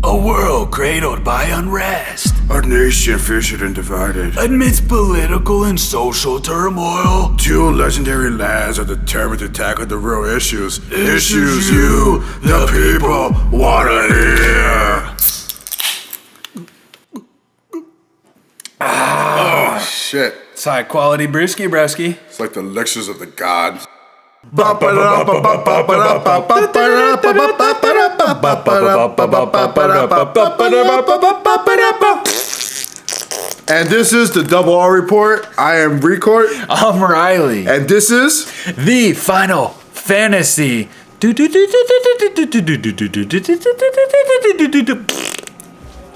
A world cradled by unrest. A nation fissured and divided. Amidst political and social turmoil. Two legendary lads are determined to tackle the real issues. Issues you, the people, wanna hear. Oh, shit. It's high quality brewski broski. It's like the lectures of the gods. And this is the Double R Report. I am Record. I'm Riley. And this is the Final Fantasy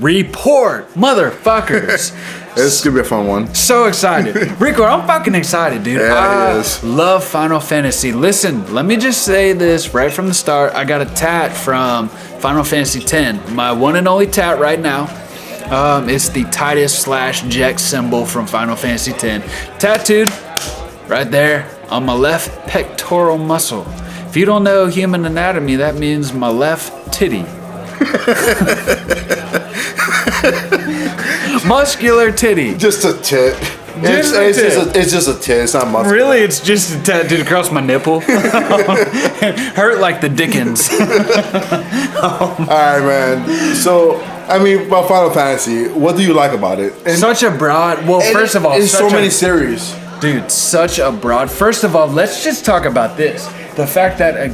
Report, motherfuckers. It's gonna be a fun one. So excited. Rico, I'm fucking excited, dude. Yeah, I love Final Fantasy. Listen, let me just say this right from the start. I got a tat from Final Fantasy X. My one and only tat right now. It's the Titus/Jex symbol from Final Fantasy X. Tattooed right there on my left pectoral muscle. If you don't know human anatomy, that means my left titty. Muscular titty. Just a tit. It's just a tit. It's not muscular. Really, it's just a tattoo across my nipple. Hurt like the Dickens. Alright, man. So, I mean, about Final Fantasy, what do you like about it? And such a broad. Well, first of all, it's so many series. Dude, such a broad. First of all, let's just talk about this. The fact that a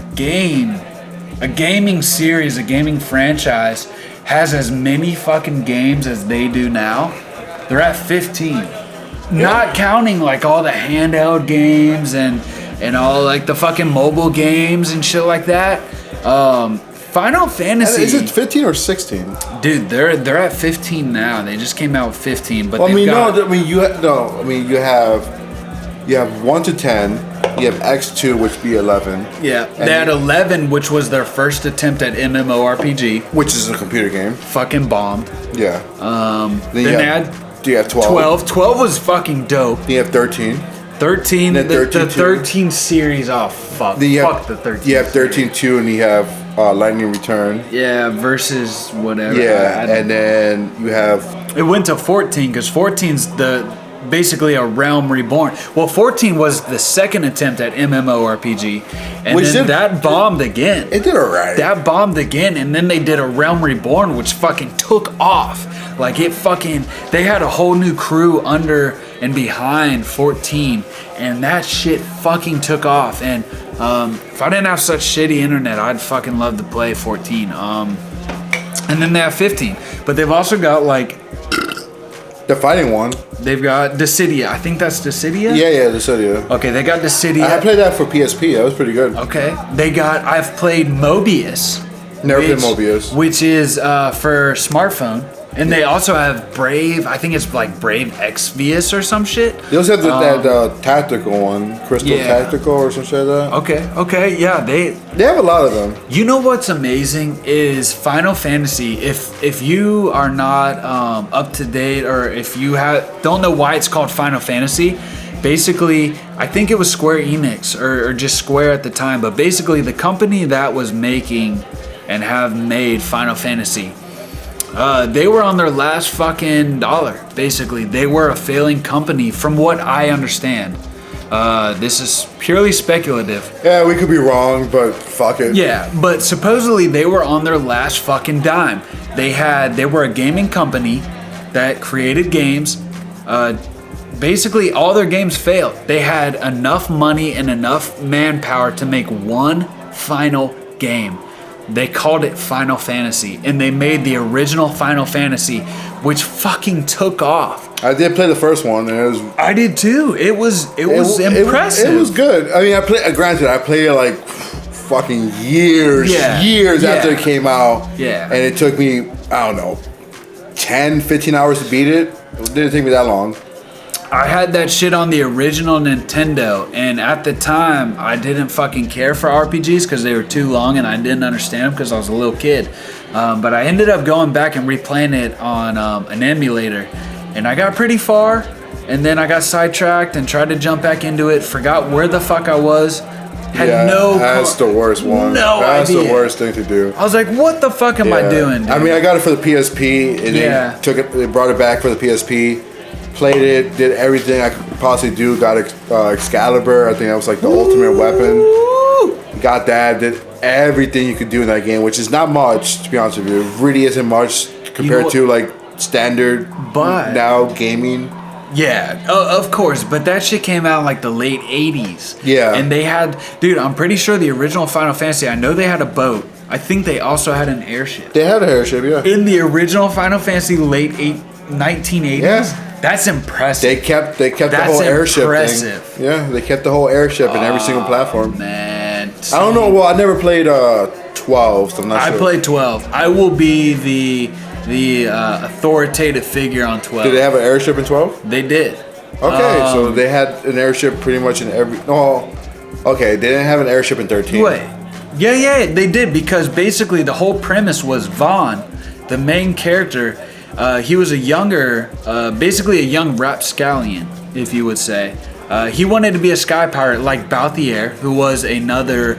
gaming series, a gaming franchise has as many fucking games as they do now. They're at 15. Yeah. Not counting like all the handheld games and all like the fucking mobile games and shit like that. Final Fantasy. Is it 15 or 16? Dude, they're at 15 now. They just came out with 15, but well, you have 1 to 10. You have X2, which be 11. Yeah, they had 11, which was their first attempt at MMORPG. Which is a computer game. Fucking bombed. Yeah. Then they had 12. 12 was fucking dope. Then you have 13. 13, the 13 series, oh fuck. Fuck the 13. You have 13-2 and you have Lightning Return. Yeah, versus whatever. Yeah, and then you have... It went to 14, because 14's basically a Realm Reborn. Well, 14 was the second attempt at MMORPG, and then that bombed again. It did alright. That bombed again, and then they did a Realm Reborn, which fucking took off. Like they had a whole new crew under and behind 14, and that shit fucking took off. And if I didn't have such shitty internet, I'd fucking love to play 14. And then they have 15, but they've also got like the fighting one. They've got Dissidia. I think that's Dissidia? Yeah, Dissidia. Okay, they got Dissidia. I played that for PSP. That was pretty good. Okay. I've played Mobius. Never played Mobius. Which is for smartphone. And they also have Brave. I think it's like Brave Exvius or some shit. They also have that tactical one. Crystal Tactical or some shit like that. Okay. Yeah, they have a lot of them. You know what's amazing is Final Fantasy. If you are not up to date, or if you don't know why it's called Final Fantasy, basically, I think it was Square Enix or just Square at the time, but basically the company that was making and have made Final Fantasy, they were on their last fucking dollar. Basically, they were a failing company, from what I understand. This is purely speculative. Yeah, we could be wrong, but fuck it. Yeah, but supposedly they were on their last fucking dime. They were a gaming company that created games. Basically, all their games failed. They had enough money and enough manpower to make one final game. They called it Final Fantasy, and they made the original Final Fantasy, which fucking took off. I did play the first one, and I did too. It was impressive. It was good. I mean, I played it like fucking years after it came out. Yeah. And it took me, I don't know, 10, 15 hours to beat it. It didn't take me that long. I had that shit on the original Nintendo, and at the time, I didn't fucking care for RPGs because they were too long, and I didn't understand them because I was a little kid. But I ended up going back and replaying it on an emulator, and I got pretty far, and then I got sidetracked and tried to jump back into it, forgot where the fuck I was, Had that's the worst one. That's idea. the worst thing to do. I was like, what the fuck am I doing, dude? I mean, I got it for the PSP, and they brought it back for the PSP. Played it, did everything I could possibly do. Got Excalibur. I think that was like the ultimate weapon. Got that. Did everything you could do in that game, which is not much, to be honest with you. It really isn't much compared to like standard now gaming. Yeah, of course, but that shit came out in like the late 80s. Yeah. And they had, dude, I'm pretty sure the original Final Fantasy, I know they had a boat. I think they also had an airship. They had an airship, yeah. In the original Final Fantasy, late 1980s? Yeah. That's impressive. They kept the whole airship thing. Yeah, they kept the whole airship in every single platform. Man. I don't know, well, I never played 12, so I'm not sure. I played 12. I will be the authoritative figure on 12. Did they have an airship in 12? They did. Okay, so they had an airship pretty much in every... Oh, okay, they didn't have an airship in 13. Wait. Yeah, they did, because basically the whole premise was Vaughn, the main character, he was a younger, basically a young rapscallion, if you would say. He wanted to be a sky pirate like Balthier, who was another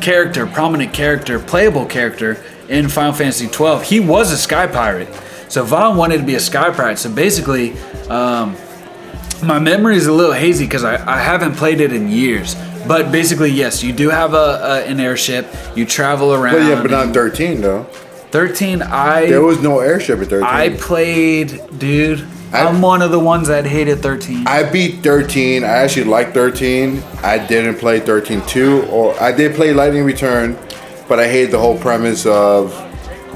character, prominent character, playable character in Final Fantasy 12. He was a sky pirate. So Vaughn wanted to be a sky pirate. So basically, my memory is a little hazy because I haven't played it in years. But basically, yes, you do have an airship. You travel around. But yeah, but not in 13 though. 13, there was no airship in 13. I played, dude. I'm one of the ones that hated 13. I beat 13. I actually liked 13. I didn't play 13-2, or I did play Lightning Return, but I hated the whole premise of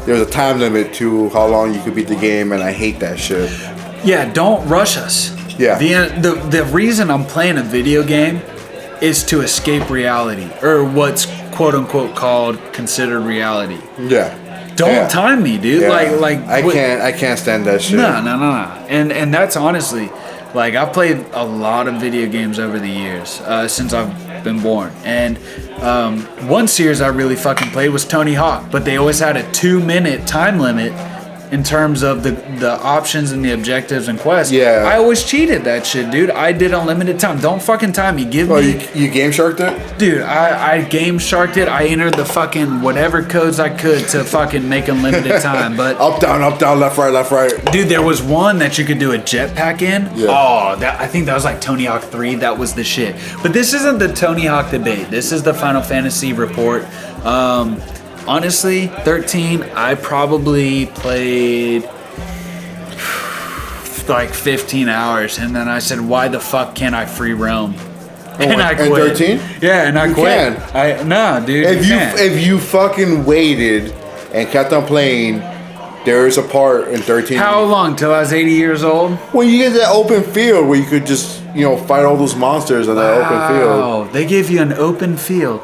there's a time limit to how long you could beat the game, and I hate that shit. Yeah, don't rush us. Yeah. The reason I'm playing a video game is to escape reality, or what's quote unquote called considered reality. Yeah. Don't time me, dude. Yeah. Like I can't stand that shit. No. And that's honestly, like, I've played a lot of video games over the years since I've been born. And one series I really fucking played was Tony Hawk, but they always had a 2-minute time limit in terms of the options and the objectives and quests. Yeah. I always cheated that shit, dude. I did unlimited time. Don't fucking time me. Give me... You Game Sharked it? Dude, I Game Sharked it. I entered the fucking whatever codes I could to fucking make unlimited time. But up, down, left, right. Dude, there was one that you could do a jetpack in. Yeah. Oh, I think that was like Tony Hawk 3. That was the shit. But this isn't the Tony Hawk debate. This is the Final Fantasy report. Honestly, 13, I probably played like 15 hours, and then I said, why the fuck can't I free roam? And I quit. 13? Yeah, and I quit. No, dude. If you fucking waited and kept on playing, there is a part in 13. How long? Till I was 80 years old? When you get that open field where you could just, fight all those monsters on that open field. Oh, they give you an open field.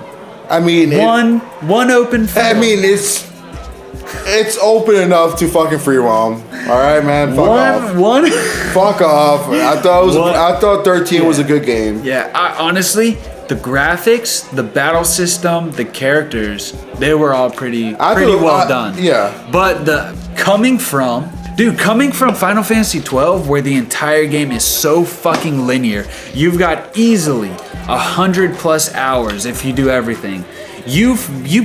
I mean, one open field. I mean, it's open enough to fucking free roam. All right, man. Fuck off. I thought 13 was a good game. Yeah, honestly, the graphics, the battle system, the characters, they were all pretty well done. Yeah. But coming from Final Fantasy 12, where the entire game is so fucking linear, you've got easily 100+ hours if you do everything. You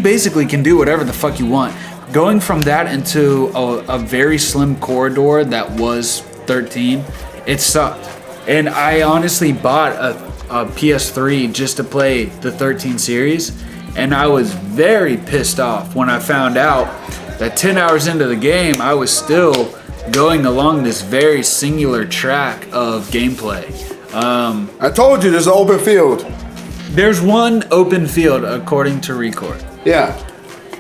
basically can do whatever the fuck you want. Going from that into a very slim corridor that was 13, it sucked. And I honestly bought a PS3 just to play the 13 series, and I was very pissed off when I found out that 10 hours into the game, I was still going along this very singular track of gameplay. I told you, there's an open field. There's one open field, according to Record. Yeah.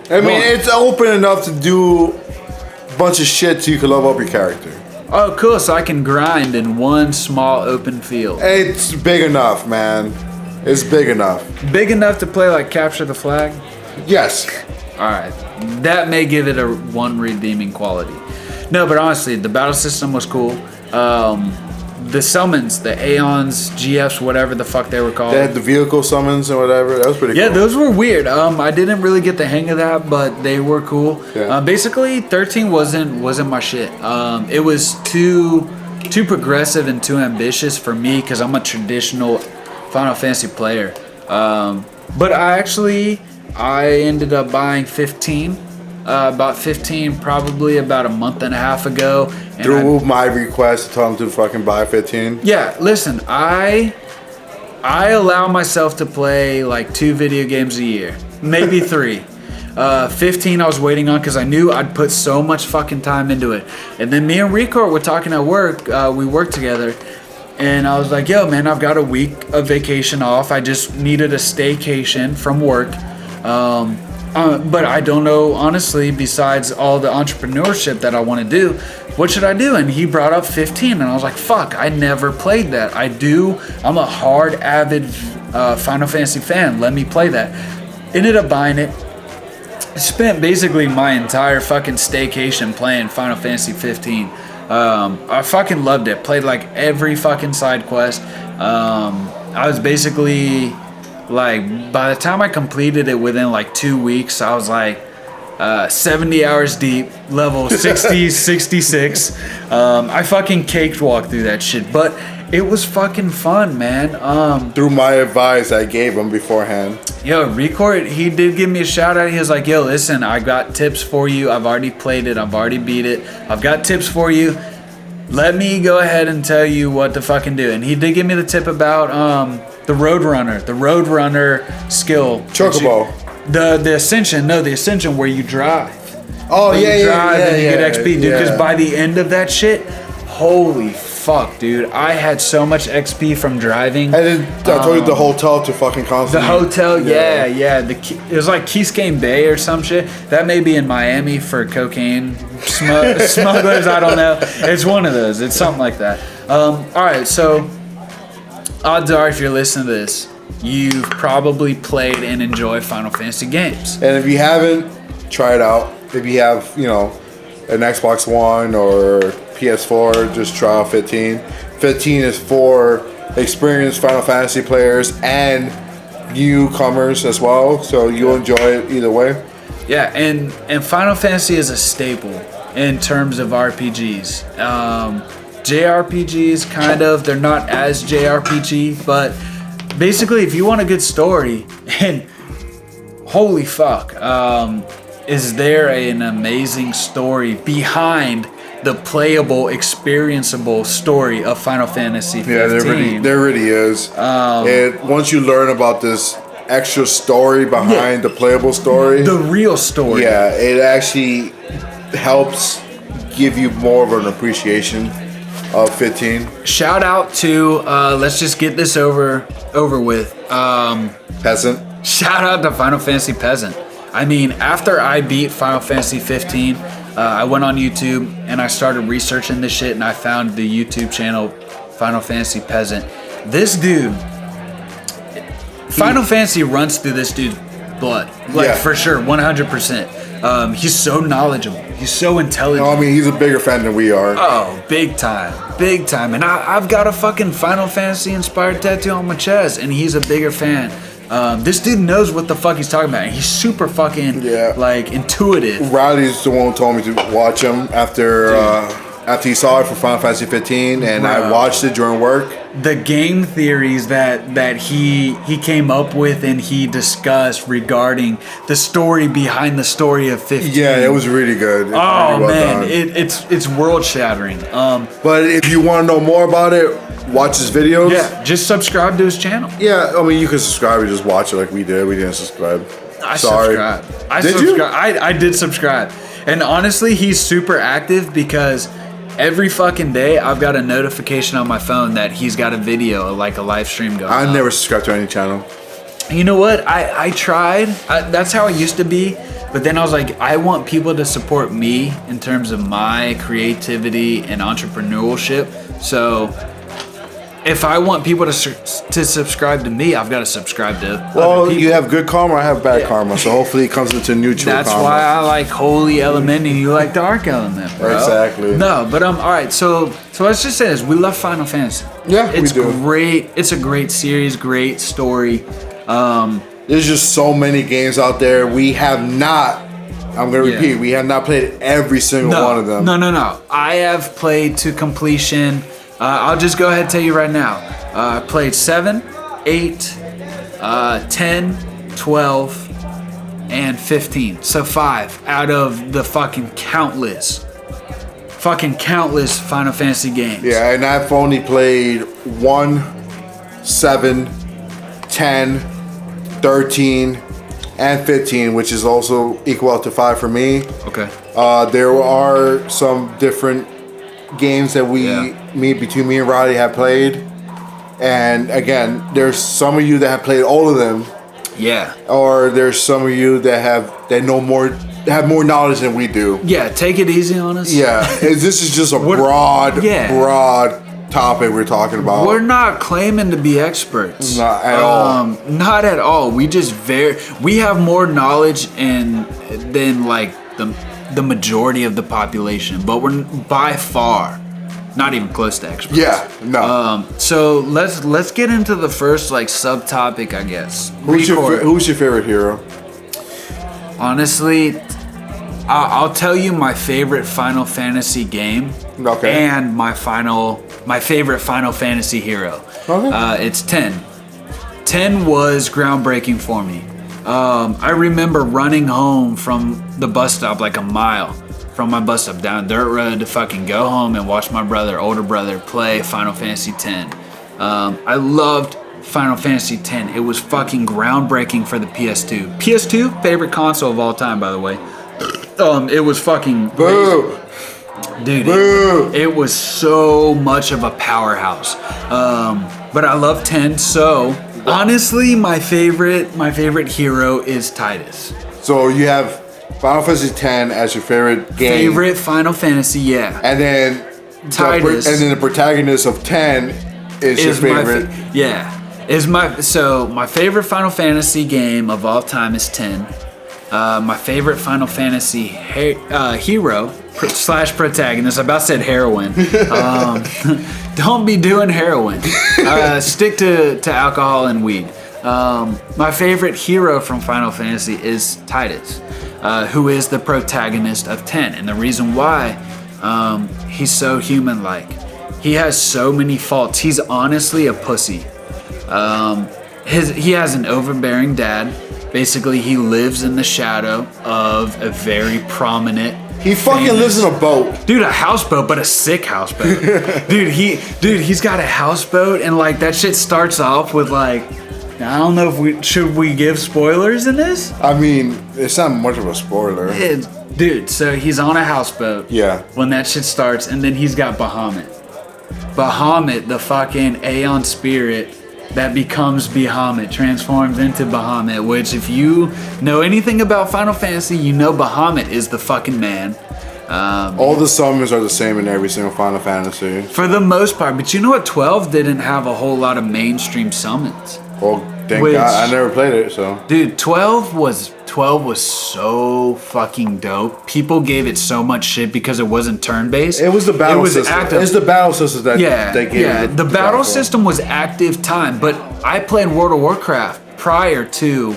I mean, it's open enough to do a bunch of shit so you can level up your character. Oh, cool. So I can grind in one small open field. It's big enough, man. It's big enough. Big enough to play like Capture the Flag? Yes. All right. That may give it a one redeeming quality. No, but honestly, the battle system was cool. The summons, the Aeons, GFs, whatever the fuck they were called. They had the vehicle summons and whatever. That was pretty cool. Yeah, those were weird. I didn't really get the hang of that, but they were cool. Yeah. Basically, 13 wasn't my shit. It was too progressive and too ambitious for me because I'm a traditional Final Fantasy player. But I ended up buying 15. About 15 probably about a month and a half ago. And through my request to tell him to fucking buy 15. Yeah, listen, I allow myself to play like 2 video games a year, maybe 3. 15 I was waiting on because I knew I'd put so much fucking time into it. And then me and Rico were talking at work. We worked together. And I was like, yo, man, I've got a week of vacation off. I just needed a staycation from work. But I don't know, honestly, besides all the entrepreneurship that I want to do, what should I do? And he brought up 15, and I was like, fuck, I never played that. I'm a hard, avid Final Fantasy fan. Let me play that. Ended up buying it. Spent basically my entire fucking staycation playing Final Fantasy 15. I fucking loved it. Played like every fucking side quest. I was basically... like, by the time I completed it within like 2 weeks, I was like 70 hours deep, level 60, 66. I fucking cakewalked through that shit, but it was fucking fun, man. Through my advice I gave him beforehand. Yo, Record, he did give me a shout out. He was like, yo, listen, I got tips for you. I've already played it. I've already beat it. I've got tips for you. Let me go ahead and tell you what to fucking do. And he did give me the tip about the Roadrunner skill. Chocobo. The Ascension where you drive. Oh, where yeah, you drive and you get XP, dude. Yeah. Because by the end of that shit, holy fuck, dude. I had so much XP from driving. And then I told you the hotel to fucking constantly. The hotel, yeah. It was like Keyscane Bay or some shit. That may be in Miami for cocaine smugglers. I don't know. It's one of those. It's something like that. All right, so odds are, if you're listening to this, you've probably played and enjoyed Final Fantasy games. And if you haven't, try it out. If you have, an Xbox One or PS4, just try out 15. 15 is for experienced Final Fantasy players and newcomers as well, so you'll enjoy it either way. Yeah, and Final Fantasy is a staple in terms of RPGs. JRPGs, kind of, they're not as JRPG, but basically, if you want a good story, and holy fuck, is there an amazing story behind the playable, experienceable story of Final Fantasy 15? Yeah, there really is. And once you learn about this extra story behind the playable story, the real story, yeah, it actually helps give you more of an appreciation of 15. Shout out to let's just get this over with. Peasant. Shout out to Final Fantasy Peasant. I mean, after I beat Final Fantasy 15, I went on YouTube and I started researching this shit, and I found the YouTube channel Final Fantasy Peasant. This dude, Final Fantasy runs through this dude's blood, for sure, 100%. He's so knowledgeable. He's so intelligent. I mean, he's a bigger fan than we are. Oh, big time. And I've got a fucking Final Fantasy inspired tattoo on my chest, and he's a bigger fan. This dude knows what the fuck he's talking about, and he's super fucking intuitive. Riley's the one who told me to watch him after he saw it for Final Fantasy 15, and I watched it during work. The game theories that he came up with and he discussed regarding the story behind the story of 15. Yeah, it was really good. It's world shattering. But if you want to know more about it, watch his videos. Yeah, just subscribe to his channel. Yeah, I mean, you can subscribe and just watch it like we did. We didn't subscribe. I did subscribe. And honestly, he's super active because every fucking day I've got a notification on my phone that he's got a video, like a live stream going on. I never subscribed to any channel. You know what? I tried. That's how I used to be. But then I was like, I want people to support me in terms of my creativity and entrepreneurship. So if I want people to subscribe to me, I've got to subscribe to other people. You have good karma, I have bad karma, so hopefully it comes into neutral That's karma. why I like holy element and you like dark element, bro. Exactly. No, but all right, so let's just say this. We love Final Fantasy. Yeah, it's we do. Great. It's a great series, great story. There's just so many games out there. We have not, I'm going to repeat, we have not played every single one of them. No. I have played to completion. I'll just go ahead and tell you right now. I played 7, 8, 10, 12, and 15. So 5 out of the fucking countless Final Fantasy games. Yeah, and I've only played 1, 7, 10, 13, and 15, which is also equal to 5 for me. Okay. There are some different games that between me and Roddy have played. And again, there's some of you that have played all of them. Yeah. Or there's some of you that have more knowledge than we do. Yeah, take it easy on us. Yeah, this is just a broad topic we're talking about. We're not claiming to be experts. Not at all. Not at all. We just we have more knowledge than like the majority of the population, but we're by far not even close to experts. Yeah, no. So let's get into the first like subtopic, I guess. Who's your favorite hero? Honestly, I'll tell you my favorite Final Fantasy game. Okay. And my favorite Final Fantasy hero. Okay. It's 10. 10 was groundbreaking for me. I remember running home from the bus stop like a mile from my bus stop down dirt road to fucking go home and watch my older brother play Final Fantasy 10. I loved Final Fantasy 10. It was fucking groundbreaking for the PS2. PS2, favorite console of all time, by the way. It was fucking Boo. Dude, it was so much of a powerhouse. But I love 10, so honestly, my favorite hero is Tidus. So you have Final Fantasy X as your favorite game. Favorite Final Fantasy, yeah. And then Tidus. The protagonist of 10 is your favorite. My favorite Final Fantasy game of all time is 10. My favorite Final Fantasy hero / protagonist. I about said heroin. Don't be doing heroin. Stick to alcohol and weed. My favorite hero from Final Fantasy is Tidus, who is the protagonist of 10. And the reason why, he's so human-like. He has so many faults. He's honestly a pussy. He has an overbearing dad. Basically, he lives in the shadow of a very prominent. He fucking lives in a boat, dude. A houseboat, but a sick houseboat, dude. He's got a houseboat, and like that shit starts off with like, I don't know if should we give spoilers in this. I mean, it's not much of a spoiler, dude. So he's on a houseboat. Yeah. When that shit starts, and then he's got Bahamut, the fucking Aeon spirit. That becomes Bahamut, transforms into Bahamut, which if you know anything about Final Fantasy, you know Bahamut is the fucking man. All the summons are the same in every single Final Fantasy. For the most part, but you know what? 12 didn't have a whole lot of mainstream summons. Well, thank God. I never played it, so. Dude, 12 was so fucking dope. People gave it so much shit because it wasn't turn-based. It was the battle system. Active. It's the battle system that they gave. Yeah, the battle system was active time, but I played World of Warcraft prior to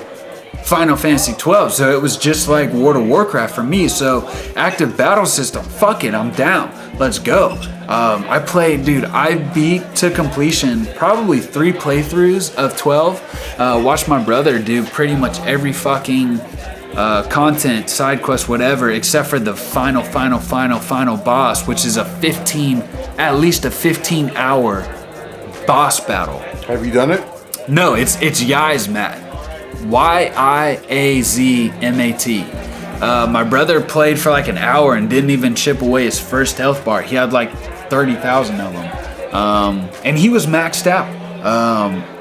Final Fantasy 12, so it was just like World of Warcraft for me. So active battle system, fuck it, I'm down. Let's go. I beat to completion probably 3 playthroughs of 12. Watched my brother do pretty much every fucking content, side quest, whatever, except for the final boss, which is at least a 15-hour boss battle. Have you done it? No, it's Yizmat. Yizmat. My brother played for like an hour and didn't even chip away his first health bar. He had like 30,000 of them. And he was maxed out.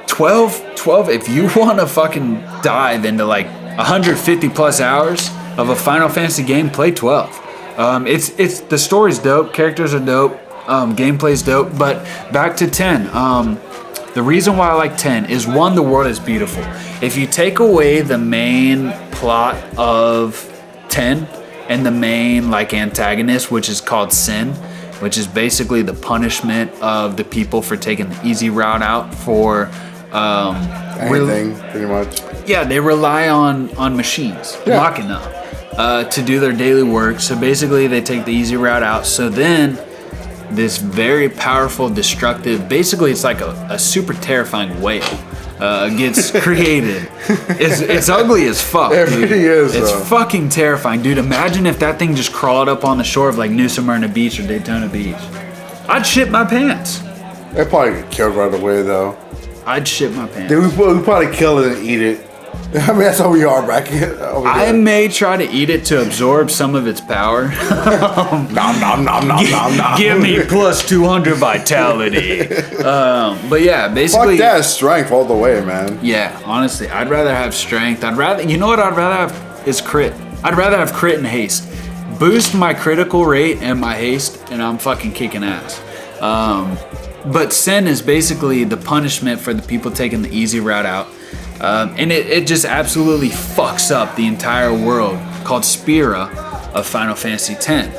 12, if you want to fucking dive into like 150 plus hours of a Final Fantasy game, play 12. It's the story's dope, characters are dope, gameplay's dope, but back to 10. The reason why I like 10 is, one, the world is beautiful. If you take away the main plot of 10 and the main like antagonist, which is called Sin, which is basically the punishment of the people for taking the easy route out for anything, pretty much. Yeah, they rely on machines, Machina, to do their daily work. So basically they take the easy route out. So then this very powerful, destructive, basically it's like a super terrifying whale. gets created. It's ugly as fuck, It dude. really is, It's though. fucking terrifying, dude. Imagine if that thing just crawled up on the shore of like New Smyrna Beach or Daytona Beach. I'd shit my pants. They probably get killed right away, though. I'd shit my pants. Then we probably kill it and eat it. I mean, that's how we are back over I there. may try to eat it to absorb some of its power. Nom, nom, nom, nom, nom, nom. Give me plus 200 vitality. But yeah, basically. Fuck that, strength all the way, man. Yeah, honestly, I'd rather have strength. You know what I'd rather have is crit. I'd rather have crit and haste. Boost my critical rate and my haste, and I'm fucking kicking ass. But sin is basically the punishment for the people taking the easy route out. And it just absolutely fucks up the entire world called Spira of Final Fantasy X.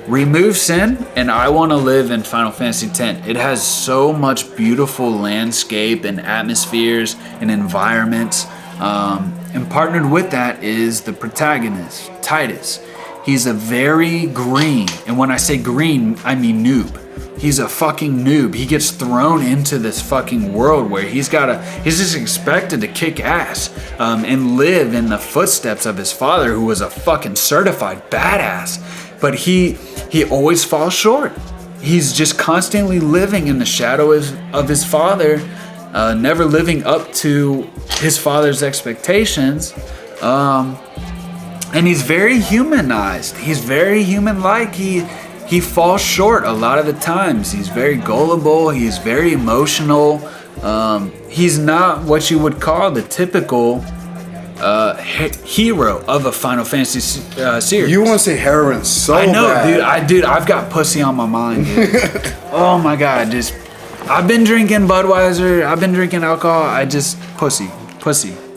Remove sin, and I want to live in Final Fantasy X. It has so much beautiful landscape and atmospheres and environments. And partnered with that is the protagonist, Titus. He's a very green, and when I say green, I mean noob. He's a fucking noob. He gets thrown into this fucking world where he's just expected to kick ass and live in the footsteps of his father, who was a fucking certified badass. But he always falls short. He's just constantly living in the shadow of his father, never living up to his father's expectations. And he's very humanized. He's very human-like. He falls short a lot of the times. He's very gullible. He's very emotional. He's not what you would call the typical hero of a Final Fantasy series. You want to say heroin so I know, bad. dude. I've got pussy on my mind, dude. Oh my god, I've been drinking Budweiser. I've been drinking alcohol. Pussy.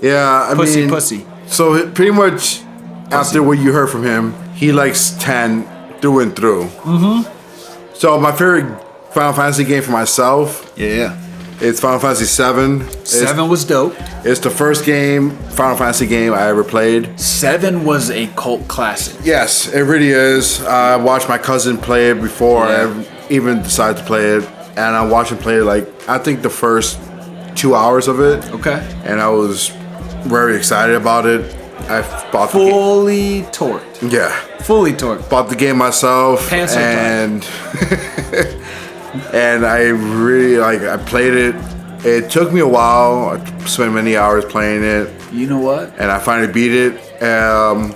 Yeah, I mean, Pussy. So pretty much after what you heard from him, he likes 10 through and through. Mm-hmm. So my favorite Final Fantasy game for myself, Yeah. it's Final Fantasy 7. 7 was dope. It's the first Final Fantasy game I ever played. 7 was a cult classic. Yes, it really is. I watched my cousin play it before I even decided to play it. And I watched him play I think the first 2 hours of it. Okay. And I was very excited about it. I bought Fully torqued. Fully torqued. Bought the game myself. Pants are and and I really I played it. It took me a while. I spent many hours playing it. You know what? And I finally beat it.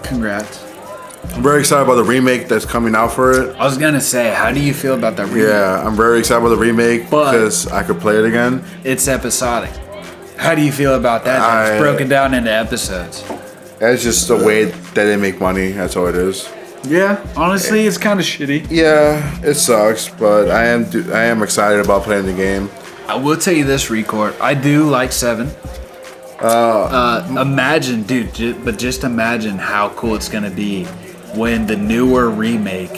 Congrats. I'm very excited about the remake that's coming out for it. I was gonna say, how do you feel about that remake? Yeah, I'm very excited about the remake because I could play it again. It's episodic. How do you feel about that? It's broken down into episodes. It's just the way that they make money. That's all it is. Yeah, honestly, it's kind of shitty. Yeah, it sucks, but I am excited about playing the game. I will tell you this, Record. I do like 7. Imagine, dude, but just imagine how cool it's gonna be when the newer remake,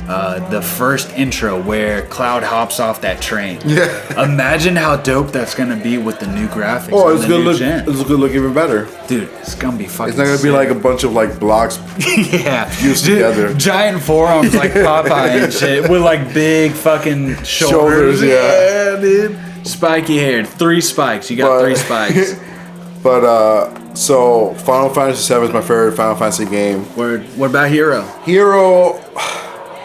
the first intro where Cloud hops off that train. Yeah. Imagine how dope that's gonna be with the new graphics. Oh, it's gonna look. It's gonna look even better. Dude, it's gonna be fucking. It's not gonna be like a bunch of blocks. Yeah, fused together. Giant forearms like Popeye and shit with big fucking shoulders. Yeah, dude. Spiky hair, 3 spikes. You got 3 spikes. But so Final Fantasy VII is my favorite Final Fantasy game. What about Hero? Hero.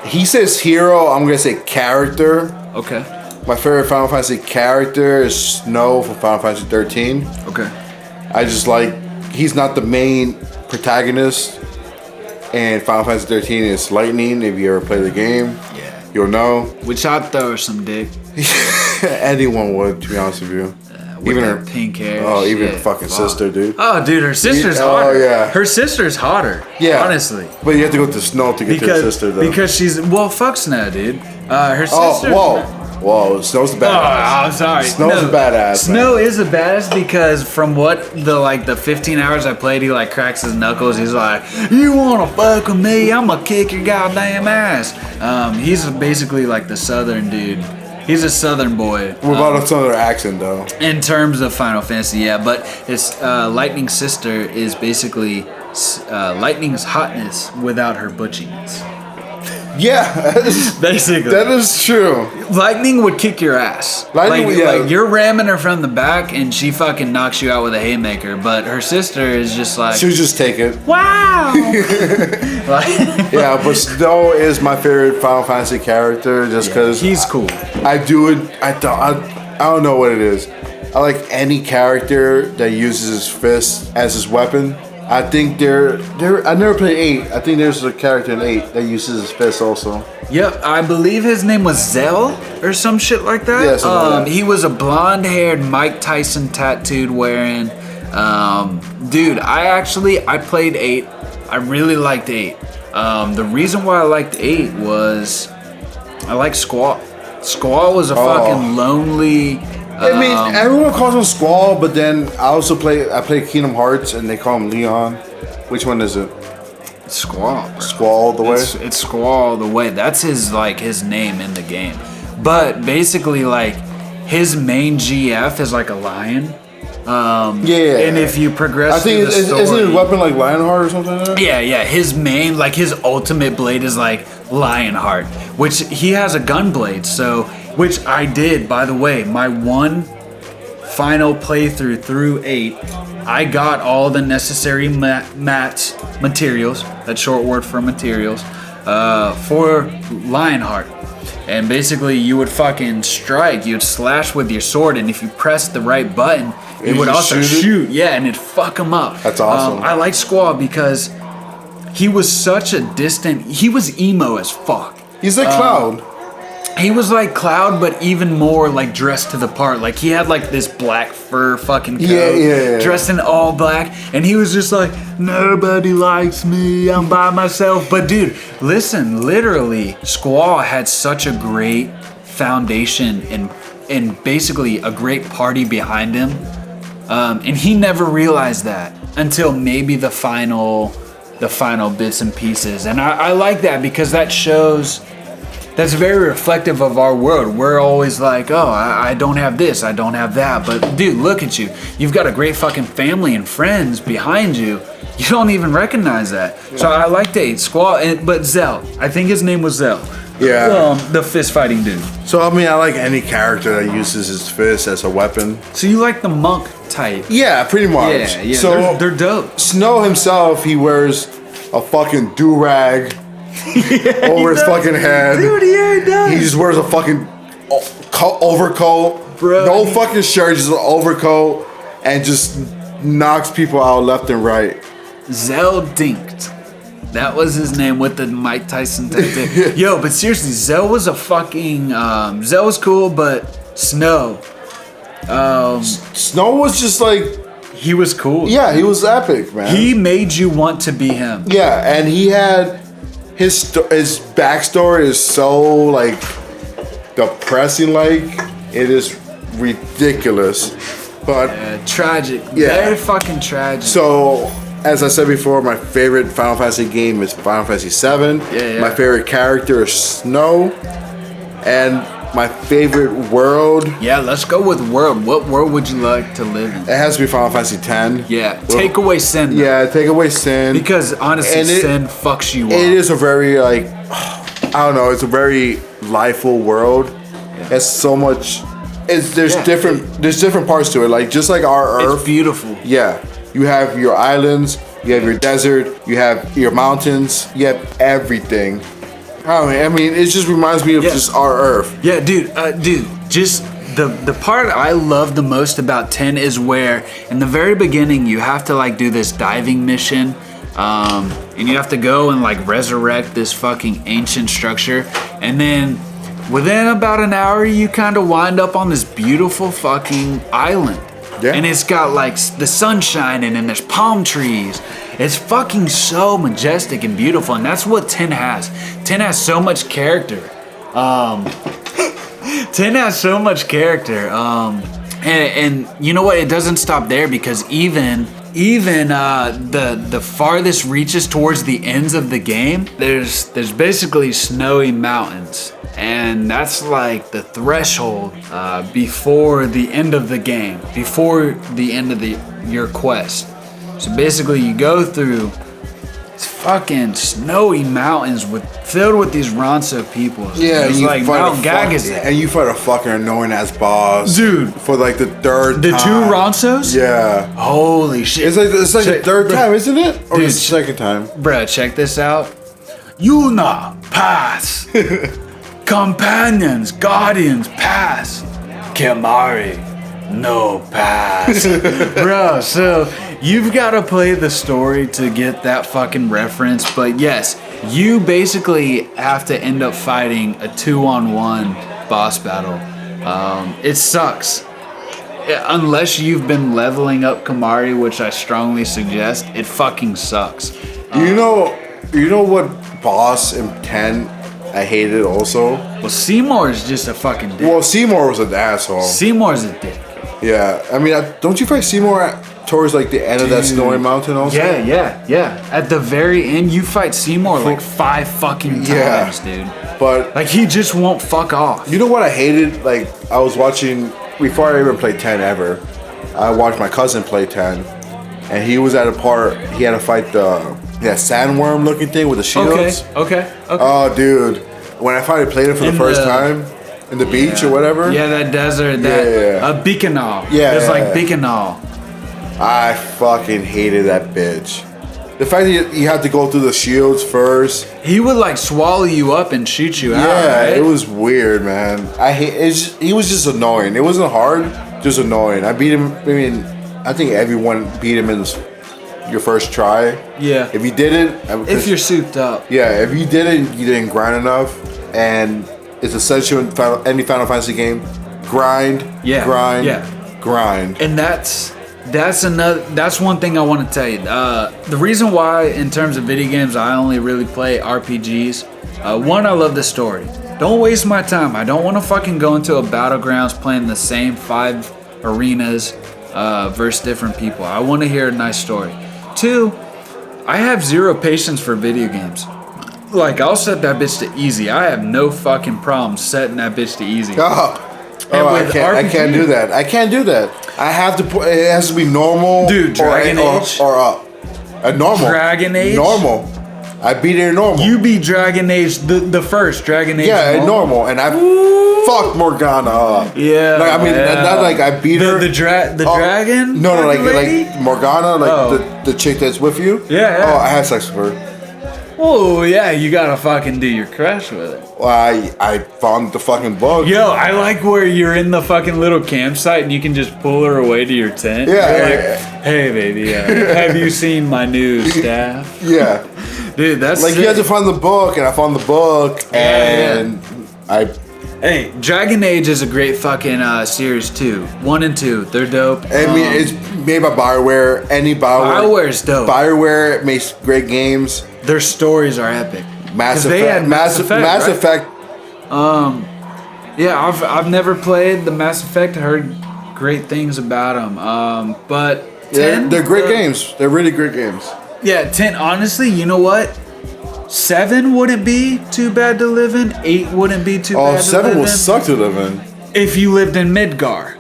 He says hero. I'm gonna say character. Okay. My favorite Final Fantasy character is Snow from Final Fantasy 13. Okay. I just he's not the main protagonist. And Final Fantasy 13 is Lightning. If you ever play the game, you'll know. Which I'd throw her some dick. Anyone would, to be honest with you. Even her pink hair. Oh, even her fucking sister, dude. Oh, dude, her sister's hotter. Oh, yeah. Her sister's hotter. Yeah. Honestly. But you have to go to Snow to get to her sister, though. Because she's fuck Snow, dude. Her sister. Whoa, Snow's the badass. Oh, I'm sorry. Snow's a badass. Snow is a badass because from what the 15 hours I played, he cracks his knuckles. He's like, "You wanna fuck with me? I'ma kick your goddamn ass." He's basically the Southern dude. He's a Southern boy. What about a Southern accent, though? In terms of Final Fantasy, yeah, but his Lightning's sister is basically Lightning's hotness without her butchiness. Yeah, basically. That is true. Lightning would kick your ass. Like you're ramming her from the back, and she fucking knocks you out with a haymaker. But her sister is just like, she'll just take it. Wow. Yeah, but Snow is my favorite Final Fantasy character, just because he's cool. I don't know what it is. I like any character that uses his fist as his weapon. I think I never played 8. I think there's a character in 8 that uses his fist also. Yep, I believe his name was Zell or some shit like that. Yeah, something like that. He was a blonde-haired Mike Tyson tattooed wearing. Dude, I played 8. I really liked 8. The reason why I liked 8 was I liked Squall. Squall was a fucking lonely. I mean, everyone calls him Squall, but then I play Kingdom Hearts and they call him Leon. Which one is it? Squall. Squall the way? It's Squall the way. That's his name in the game. But basically, like, his main GF is like a lion. Yeah. And if you progress, I think isn't his weapon like Lionheart or something like that? Yeah. His main, like his ultimate blade is like Lionheart, which he has a gun blade. So, which I did, by the way, my one final playthrough through 8. I got all the necessary materials. That's short word for materials for Lionheart. And basically, you would fucking strike. You'd slash with your sword, and if you pressed the right button, it would also shoot. Yeah, and it'd fuck him up. That's awesome. I like Squall because he was such a distant. He was emo as fuck. He's like Cloud. He was like Cloud, but even more like dressed to the part. Like he had like this black fur fucking coat, yeah. dressed in all black, and he was just like, nobody likes me, I'm by myself. But dude, listen, literally, Squall had such a great foundation and basically a great party behind him, and he never realized that until maybe the final bits and pieces. And I like that because that shows. That's very reflective of our world. We're always like, oh, I don't have this, I don't have that. But dude, look at you. You've got a great fucking family and friends behind you. You don't even recognize that. So I like to 8 Squall, but Zell. I think his name was Zell. Yeah. The fist fighting dude. So I mean, I like any character that uses his fist as a weapon. So you like the monk type? Yeah, pretty much. Yeah. So they're dope. Snow himself, he wears a fucking do-rag over his fucking head. Dude, he does. He just wears a fucking overcoat. Bro. No fucking shirt, just an overcoat, and just knocks people out left and right. Zell Dinked. That was his name with the Mike Tyson tattoo. Yo, but seriously, Zell was a fucking Zell was cool, but Snow. Snow was just like, he was cool. Yeah, he was epic, man. He made you want to be him. Yeah, and he had his backstory is so like depressing, like it is ridiculous, but tragic. Yeah, very fucking tragic. So, as I said before, my favorite Final Fantasy game is Final Fantasy VII. Yeah. My favorite character is Snow, and my favorite world. Yeah, let's go with world. What world would you like to live in? It has to be Final Fantasy X. Yeah, take away Sin. Though. Yeah, take away Sin. Because honestly, Sin fucks you up. It is a very like, I don't know. It's a very lifeful world. Yeah. It's so much. There's different parts to it. Like just like our Earth. It's beautiful. Yeah, you have your islands. You have your desert. You have your mountains. You have everything. I mean, it just reminds me of just our Earth. Yeah, dude, just the part I love the most about 10 is where in the very beginning you have to like do this diving mission, and you have to go and like resurrect this fucking ancient structure, and then within about an hour you kind of wind up on this beautiful fucking island. Yeah. And it's got like the sun shining and there's palm trees. It's fucking so majestic and beautiful, and that's what 10 has. 10 has so much character. 10 has so much character. And you know what? It doesn't stop there because even the farthest reaches towards the ends of the game, there's basically snowy mountains. And that's like the threshold before the end of the game, before the end of your quest. So basically you go through It's fucking snowy mountains filled with these Ronso people. Yeah, it's like Mount Gagazet. And you fight a fucking annoying ass boss, dude, for like the third the time. 2 Ronsos. Yeah. Holy shit! It's like the third time, isn't it? Or the second time? Bruh, check this out. Yuna, pass. Companions, guardians, pass. Kimari, no pass. Bro, so you've got to play the story to get that fucking reference. But yes, you basically have to end up fighting a 2-on-1 boss battle. It sucks. Unless you've been leveling up Kimari, which I strongly suggest, it fucking sucks. You know what boss in 10 I hated also? Well, Seymour is just a fucking dick. Well, Seymour was an asshole. Seymour's a dick. Yeah, I mean, don't you fight Seymour towards like the end of that snowy mountain also? Yeah. At the very end, you fight Seymour like 5 fucking times, dude. But like he just won't fuck off. You know what I hated? Like I was watching before I even played 10 ever. I watched my cousin play 10, and he was at a part. He had to fight that sandworm looking thing with the shields. Okay. Oh, dude, when I finally played it for the first time. In the beach or whatever? Yeah, that desert, Bikanal. Yeah. It's like Bikanal. I fucking hated that bitch. The fact that you had to go through the shields first. He would like swallow you up and shoot you out. Yeah, right? it was weird, man. He was just annoying. It wasn't hard, just annoying. I beat him. I mean, I think everyone beat him in your first try. Yeah. If you didn't, if you're souped up. Yeah, if you didn't, you didn't grind enough, and it's essential in any Final Fantasy game. Grind, grind. And that's one thing I want to tell you. The reason why, in terms of video games, I only really play RPGs. One, I love the story. Don't waste my time. I don't want to fucking go into a battlegrounds playing the same 5 arenas versus different people. I want to hear a nice story. 2, I have 0 patience for video games. Like, I'll set that bitch to easy. I have no fucking problem setting that bitch to easy. I can't do that. I have to. It has to be normal. Dude, Dragon Age or up. A normal. Dragon Age. Normal. I beat it in normal. You beat Dragon Age the first Dragon Age. Yeah, normal, and I fucked Morgana up. Yeah. Like, I mean, not like I beat her. The dragon. No, like Morgana, like the chick that's with you. Yeah. Oh, I had sex with her. Oh yeah, you gotta fucking do your crush with it. Well, I found the fucking book. Yo, I like where you're in the fucking little campsite and you can just pull her away to your tent. Yeah. Like, hey baby, have you seen my new staff? Yeah. Dude, that's like sick. you had to find the book, and I found the book, and Hey, Dragon Age is a great fucking series too. 1 and 2, they're dope. I mean, it's made by BioWare. BioWare's dope. BioWare makes great games. Their stories are epic. Mass Effect. Yeah, I've never played the Mass Effect. I heard great things about them. But 10, they're great games. They're really great games. Yeah, 10. Honestly, you know what? 7 wouldn't be too bad to live in. 8 wouldn't be too bad to live in. 7 would suck to live in. If you lived in Midgar.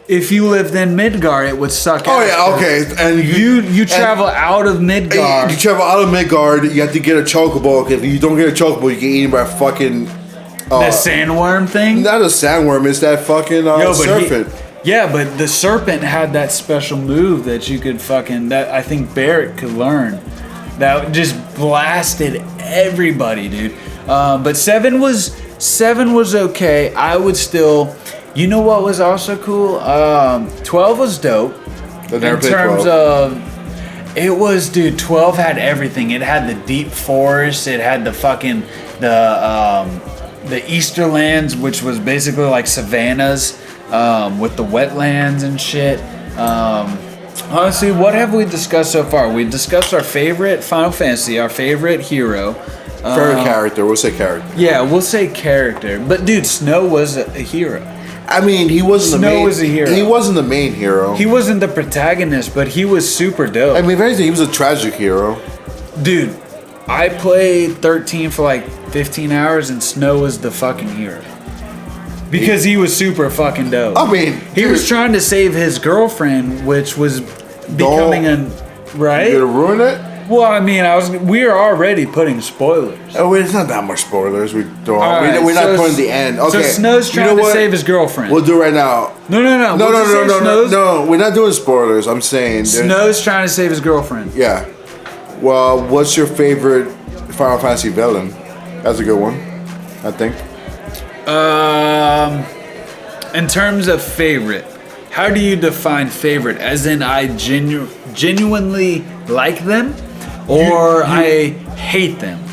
If you lived in Midgar, it would suck. Oh yeah, okay. And you travel out of Midgar. You travel out of Midgard. You have to get a chocobo. If you don't get a chocobo, you get eaten by a fucking the sandworm thing. Not a sandworm. It's that fucking serpent. But the serpent had that special move that you could that I think Barrett could learn. That just blasted everybody, dude. But 7 was okay. I would still. You know what was also cool? 12 was dope. In terms of, it was, dude. 12 had everything. It had the deep forest. It had the fucking the Easterlands, which was basically like savannas with the wetlands and shit. Honestly, what have we discussed so far? We discussed our favorite Final Fantasy, our favorite hero. Favorite character. We'll say character. Yeah, we'll say character. But dude, Snow was a hero. I mean, he wasn't the main. Snow was a hero. He wasn't the main hero. He wasn't the protagonist, but he was super dope. I mean, if anything, he was a tragic hero. Dude, I played 13 for like 15 hours, and Snow was the fucking hero. Because he was super fucking dope. I mean, he was trying to save his girlfriend, which was becoming right? You gonna ruin it? Well, I mean, we are already putting spoilers. Oh, it's not that much spoilers. We're Right, not putting the end. Okay. So Snow's trying to save his girlfriend. We'll do it right now. No. No. We're not doing spoilers. I'm saying Snow's trying to save his girlfriend. Yeah. Well, what's your favorite Final Fantasy villain? That's a good one, I think. In terms of favorite, how do you define favorite? As in, I genuinely like them, or I hate them?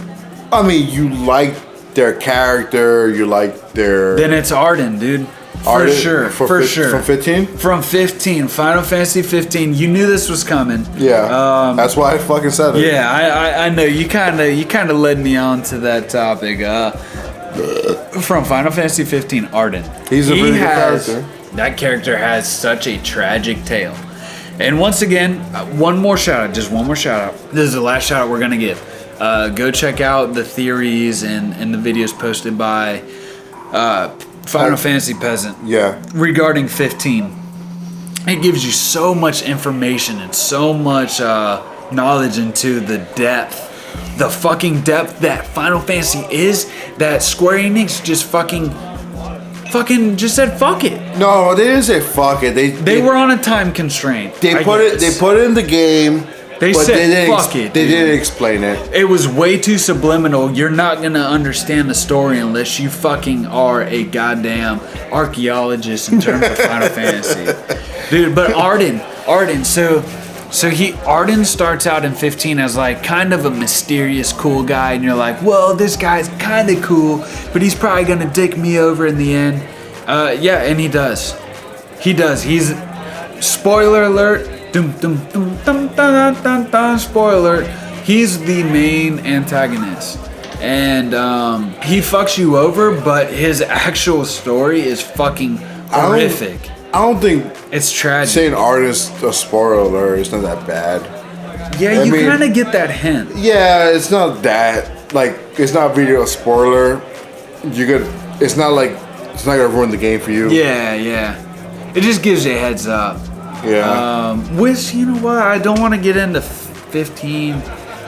I mean, you like their character, you like their... Then it's Arden, dude. For sure. From 15? From 15. Final Fantasy 15. You knew this was coming. Yeah. That's why I fucking said it. Yeah, I know. You kind of led me on to that topic. From Final Fantasy 15, Arden. He's a really good character. That character has such a tragic tale. And once again, one more shout out. Just one more shout out. This is the last shout out we're going to give. Go check out the theories and the videos posted by Final Fantasy Peasant. Yeah. Regarding 15. It gives you so much information and so much knowledge into the depth. The fucking depth that Final Fantasy is, that Square Enix just fucking just said fuck it. No, they didn't say fuck it. They were on a time constraint. They put it in the game. They said fuck it. They didn't explain it. It was way too subliminal. You're not gonna understand the story unless you fucking are a goddamn archaeologist in terms of Final Fantasy, dude. But Arden. Arden starts out in 15 as like kind of a mysterious cool guy, and you're like, well, this guy's kind of cool, but he's probably gonna dick me over in the end. Yeah, and he does. He's spoiler alert. Spoiler. He's the main antagonist, and he fucks you over, but his actual story is fucking horrific. I don't think it's tragic. Saying artist a spoiler alert is not that bad. Yeah, you kind of get that hint. Yeah, it's not that it's not really a spoiler. It's not gonna ruin the game for you. Yeah. It just gives you a heads up. Yeah. Which, you know what? I don't want to get into 15.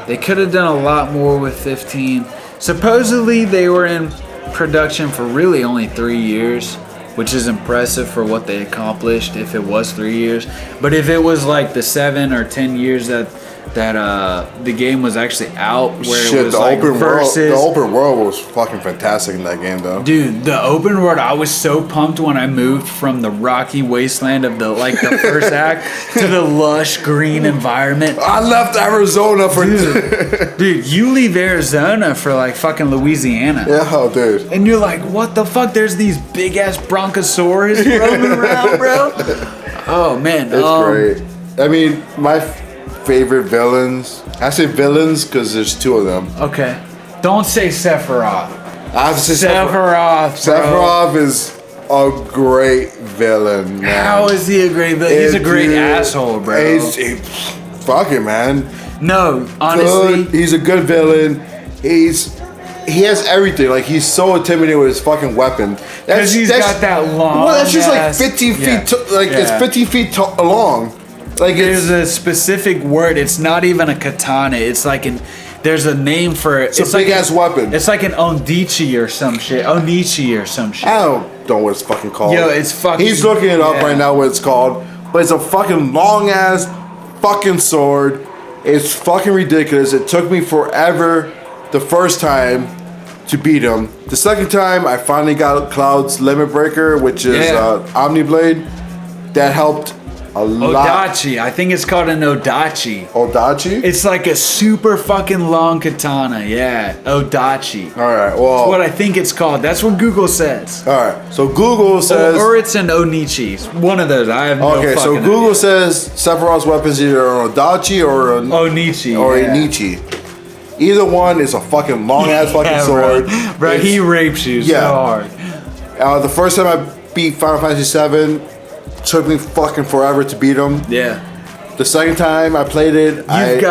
They could have done a lot more with 15. Supposedly they were in production for really only 3 years, which is impressive for what they accomplished if it was 3 years. But if it was like the 7 or 10 years that the game was actually out, where it was like versus... The open world was fucking fantastic in that game, though. Dude, the open world, I was so pumped when I moved from the rocky wasteland of the first act to the lush green environment. I left Arizona for... Dude, you leave Arizona for like fucking Louisiana. Yeah, dude. And you're like, what the fuck? There's these big ass bronchosaurus roaming around, bro. Oh, man. It's great. I mean, my favorite villains. I say villains because there's 2 of them. Okay. Don't say Sephiroth. I have to say Sephiroth. Sephiroth is a great villain, man. How is he a great villain? He's a great asshole, bro. Fuck it, man. No, honestly. He's a good villain. He has everything. Like, he's so intimidating with his fucking weapon. Because he's got that long. Well, that's just like 15 feet. It's 15 feet long. Like, there's a specific word. It's not even a katana. It's like there's a name for it. It's a big ass weapon. It's like an Onichi or some shit. I don't know what it's fucking called. Yo, it's fucking... He's looking it up right now what it's called. But it's a fucking long ass fucking sword. It's fucking ridiculous. It took me forever the first time to beat him. The second time, I finally got Cloud's Limit Breaker, which is Omniblade. That helped a lot. Odachi. I think it's called an Odachi. Odachi? It's like a super fucking long katana. Yeah. Odachi. Alright, well... That's what I think it's called. That's what Google says. Alright, so Google says... Or it's an Onichi. One of those. I have no fucking idea. Okay, so Google says Sephiroth's weapon is either an Odachi or an... Onichi. Or a Nichi. Either one is a fucking long-ass fucking sword. Bro, he rapes you so hard. The first time I beat Final Fantasy 7... took me fucking forever to beat him. Yeah. The second time I played it, you need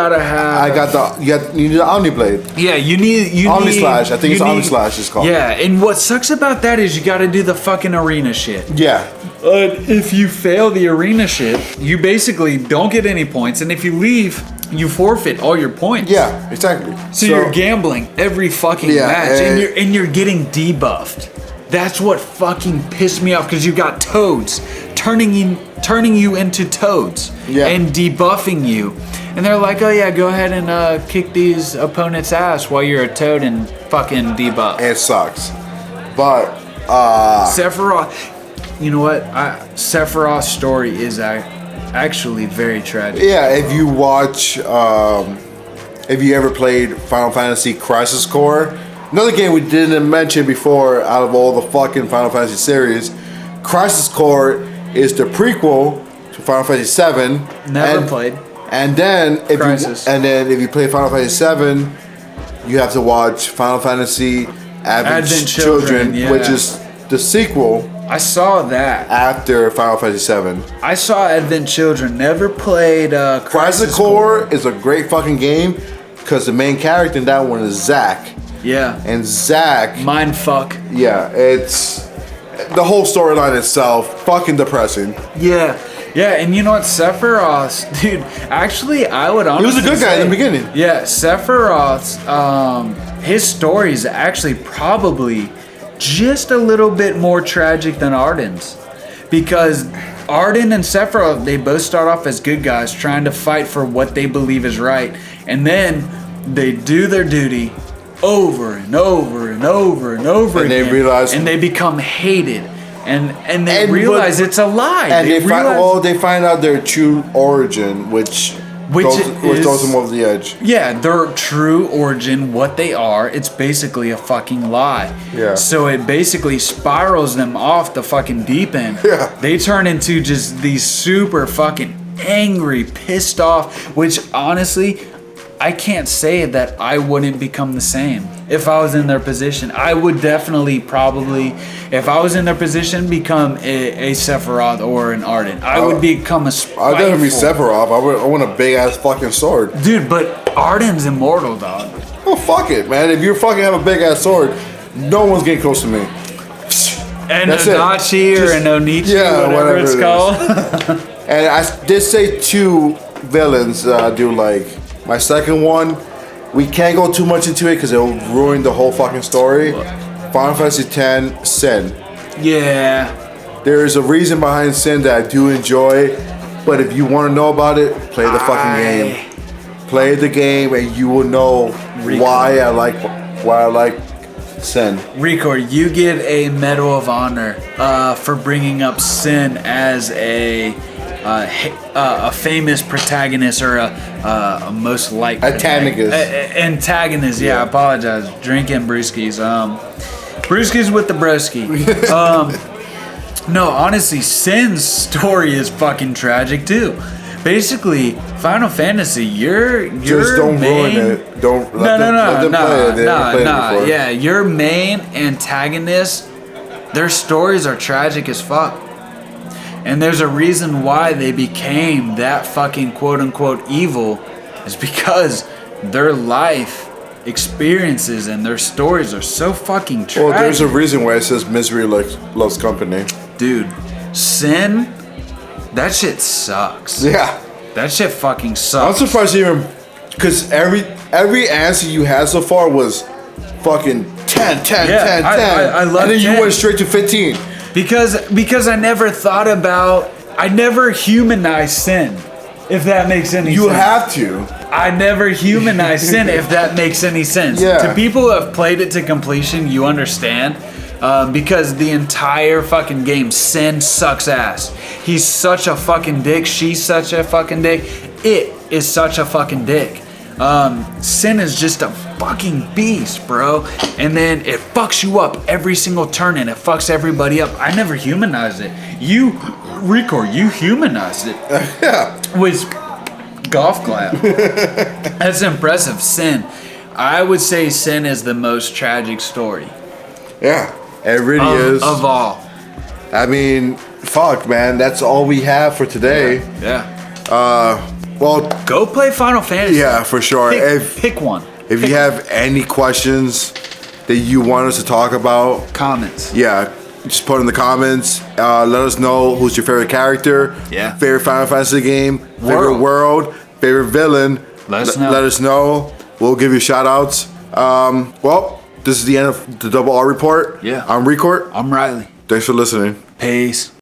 the Omniblade. Yeah, you need Omnislash. I think it's Omnislash is called. Yeah, and what sucks about that is you gotta do the fucking arena shit. Yeah. If you fail the arena shit, you basically don't get any points, and if you leave, you forfeit all your points. Yeah, exactly. So you're gambling every fucking match, and you're getting debuffed. That's what fucking pissed me off, because you got toads turning you into toads and debuffing you. And they're like, oh yeah, go ahead and kick these opponents' ass while you're a toad and fucking debuff. It sucks. But Sephiroth, you know what? Sephiroth's story is actually very tragic. Yeah, if you watch, if you ever played Final Fantasy Crisis Core, another game we didn't mention before out of all the fucking Final Fantasy series, Crisis Core is the prequel to Final Fantasy VII. Never played. And then if you play Final Fantasy VII, you have to watch Final Fantasy Advent Children, which is the sequel. I saw that after Final Fantasy VII. I saw Advent Children. Never played Crisis Core is a great fucking game because the main character in that one is Zack. Yeah. And Zack, mindfuck. Yeah, it's the whole storyline itself fucking depressing. Yeah. Yeah, and you know what, Sephiroth, dude, actually, I would honestly he was a good guy in the beginning. Yeah, Sephiroth's, his story is actually probably just a little bit more tragic than Ardyn's. Because Ardyn and Sephiroth, they both start off as good guys trying to fight for what they believe is right. And then they do their duty over and over and over and over again. They realize, and they become hated. And they realize it's a lie. And they find out their true origin, which throws them over the edge. Yeah, their true origin, what they are, it's basically a fucking lie. Yeah. So it basically spirals them off the fucking deep end. Yeah. They turn into just these super fucking angry, pissed off, which honestly, I can't say that I wouldn't become the same if I was in their position. I would definitely probably, if I was in their position, become a Sephiroth or an Ardyn. I would become a spiteful. I'd definitely be Sephiroth. I want a big ass fucking sword. Dude, but Ardyn's immortal, dog. Well, fuck it, man. If you fucking have a big ass sword, no one's getting close to me. And Onachi or an Onichi, whatever it's called. And I did say 2 villains do like. My second one, we can't go too much into it because it'll ruin the whole fucking story. Final Fantasy X, Sin. Yeah. There is a reason behind Sin that I do enjoy, but if you want to know about it, play the fucking game. Play the game and you will know why I like Sin. Rico, you get a Medal of Honor for bringing up Sin as a famous protagonist or a most liked antagonist. Yeah, I apologize. Drinking brewskis. Brewskis with the broski. No, honestly, Sin's story is fucking tragic too. Basically, Final Fantasy, just don't ruin it. Don't let them play it. Yeah, your main antagonists, their stories are tragic as fuck. And there's a reason why they became that fucking quote-unquote evil, is because their life experiences and their stories are so fucking tragic. Well, there's a reason why it says misery loves company. Dude, Sin, that shit sucks. Yeah. That shit fucking sucks. I'm surprised even, because every answer you had so far was fucking 10, 10, 10, 10. I love and then 10. You went straight to 15. Because I never humanized Sin, if that makes any sense. You have to. I never humanized Sin, if that makes any sense. Yeah. To people who have played it to completion, you understand. Because the entire fucking game, Sin sucks ass. He's such a fucking dick. She's such a fucking dick. It is such a fucking dick. Sin is just a fucking beast, bro. And then it fucks you up every single turn and it fucks everybody up. I never humanized it. You, Rico, you humanized it. Yeah. With golf clap. That's impressive. Sin. I would say Sin is the most tragic story. Yeah, it really is. Of all. I mean, fuck, man. That's all we have for today. Yeah. Well, go play Final Fantasy. Yeah, for sure. Pick one. If you have any questions that you want us to talk about, comments. Yeah, just put in the comments. Let us know who's your favorite character. Yeah. Favorite Final Fantasy game. Favorite world. Favorite villain. Let us know. Let us know. We'll give you shout outs. Well, this is the end of the Double R Report. Yeah. I'm Record. I'm Riley. Thanks for listening. Peace.